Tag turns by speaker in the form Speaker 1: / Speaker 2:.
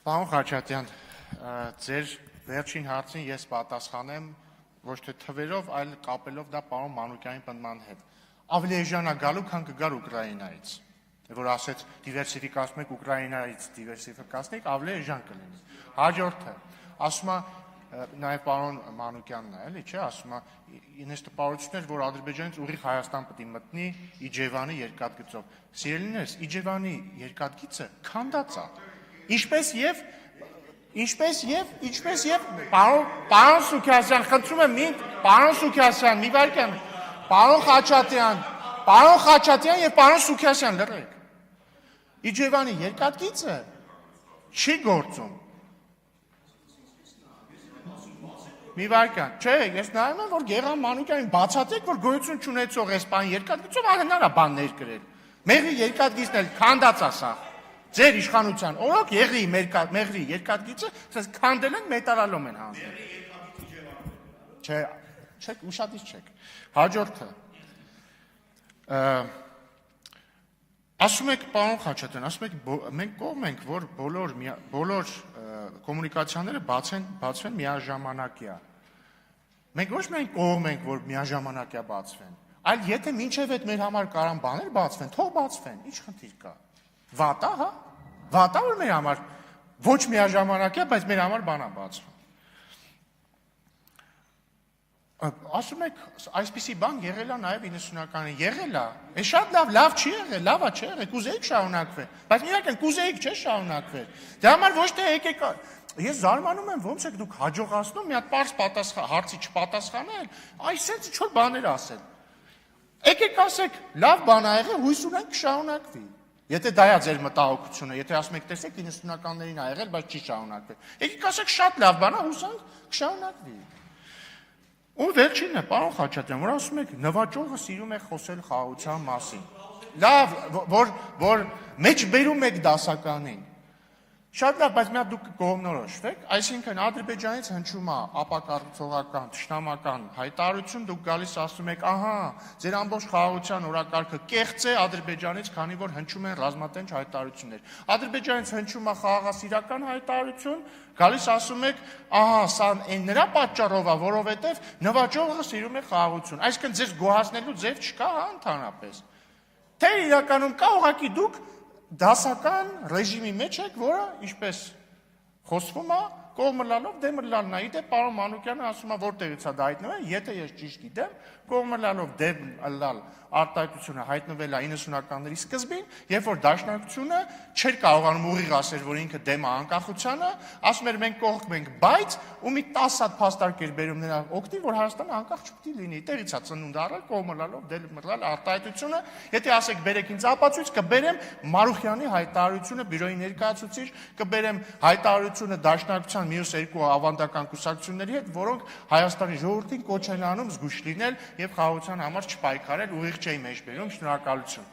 Speaker 1: Պարոն Խաչատյան, ձեր վերջին հարցին ես պատասխանեմ ոչ թե թվերով, այլ կապելով դա պարոն Մանուկյանի պնդման հետ։ Ավելի էժան է գալու, քան կգար Ուկրաինայից, որ ասեց դիվերսիֆիկացնում եք Ուկրաինայից դիվերսիֆիկացնեք, ավելի էժան կլինի։ Հաջորդը, ասում է նաև պարոն Մանուկյանն է, էլի չէ, ասում է ինձ տպավորություն էր, որ Ադրբեջանից ուղիղ Հայաստան պետք է մտնի Իջևանի երկաթգծով։ Սիրելիներս, Իջևանի երկաթգիծը քանդած է։ Ինչպես եւ պարոն Սուքասյան, խնդրում եմ պարոն Սուքասյան, մի վայրկյան, պարոն Խաչատյան եւ պարոն Սուքասյան, լռեք։ Իջևանի երկաթգիծը չի գործում։ Մի վայրկյան, չէ, ես նայում եմ, որ Գեղամ Մանուկյանին բացատրեք, որ գոյություն չունեցող այս բան երկաթգիծով անհնար է բաններ գրել։ Մեղրի երկաթգիծն էլ քանդած է սա։ Ձեր իշխանության օրոք Մեղրի երկաթգիծը ասես քանդել են մետալալում են հանձնել։ Չէ, չեք ուշադիր չեք։ Հաջորդը։ Ասում եք պարոն Խաչատյան, ասում եք մենք կողմ ենք, որ բոլոր կոմունիկացիաները բացվեն միաժամանակյա։ Մենք ոչ միայն կողմ ենք, որ միաժամանակյա բացվեն, այլ եթե մինչև այդ մեր համար կարան բաներ բացվեն, թող բացվեն, ինչ խնդիր կա։ Վատա, հա։ Վատա որ մեր համար ոչ միաժամանակյա, բայց մեր համար բանա բացվում։ Ասում եք, այսպիսի բան եղել է նաև 90-ականին, եղել է։ Է շատ լավ չի եղել, լավա չի եղել, կուզեիք շարունակվել, բայց իրական կուզեիք չէ շարունակվել։ Դե համար ոչ թե եկեք, ես զարմանում եմ, ոնց եք դուք հաջողացնում մի հատ պարզ հարցի չպատասխանել, այսպես ինչ-որ բաներ ասել։ Եկեք ասեք, լավ բան ա եղել, հույս ունենք կշարունակվի։ Եթե դա է ձեր մտահոգությունը, եթե ասում եք, տեսեք 90-ականներին ա եղել, բայց չի շարունակվել։ Եկեք ասեք, շատ լավ բան ա, հուսանք կշարունակվի։ Ու վերջինն է, պարոն Խաչատյան, որ ասում եք, նվաճողը սիրում է խոսել խաղաղության մասին։ Լավ, որ մեջ բերում եք դասականին։ Շատ լավ, բայց մի հատ դուք կողմնորոշվեք, այսինքն Ադրբեջանից հնչում է ապակառուցողական, թշնամական հայտարարություն, դուք գալիս ասում եք, ահա, ձեր ամբողջ խաղաղության օրակարգը կեղծ է Ադրբեջանից, քանի որ հնչում են ռազմատենչ հայտարարություններ։ Ադրբեջանից հնչում է խաղաղասիրական հայտարարություն, գալիս ասում եք, ահա, սա նրա պատճառով է, որովհետև նվաճողը սիրում է խաղաղություն։ Այսինքն ձեզ գոհացնելու ձև չկա, հա, ընդհանրապես։ Թե իրականում կա ուղղակի դուք դասական ռեժիմի մեջ եք, որը ինչպես խոսվում է, կողմը լալով դեմը լալն է։ Իդե պարոն Մանուկյանը ասում է, որտեղից է դա հայտնվել, եթե ես ճիշտ գիտեմ, կողմը լալով դեմ լալ արտահայտությունը հայտնվել է 90-ականների սկզբին, երբ որ Դաշնակցությունը չէր կարողանում ուղիղ ասել, որ ինքը դեմ է անկախությանը, ասում էր մենք կողմ ենք, բայց ու մի 10 հատ փաստարկ էր բերում նրա օգտին, որ Հայաստանը անկախ չպետք է լինի։ Տեղից է ծնունդ առել, կողմը լալով դեմ լալ արտահայտությունը, եթե ասեք բերեք ինձ ապացույց, կբերեմ Մարուխյանի հայտարարությունը բյուրոյի ներկայացուցիչ, կբերեմ հայտարարությունը Դաշնակցության մյուս երկու ավանդական կուսակցությունների հետ, որոնք Հայաստանի ժողովրդին կոչ են անում զգույշ լինել եւ խաղաղության համար չպայքարել, ուղիղ չէի մեջ բերում, շնորհակալություն։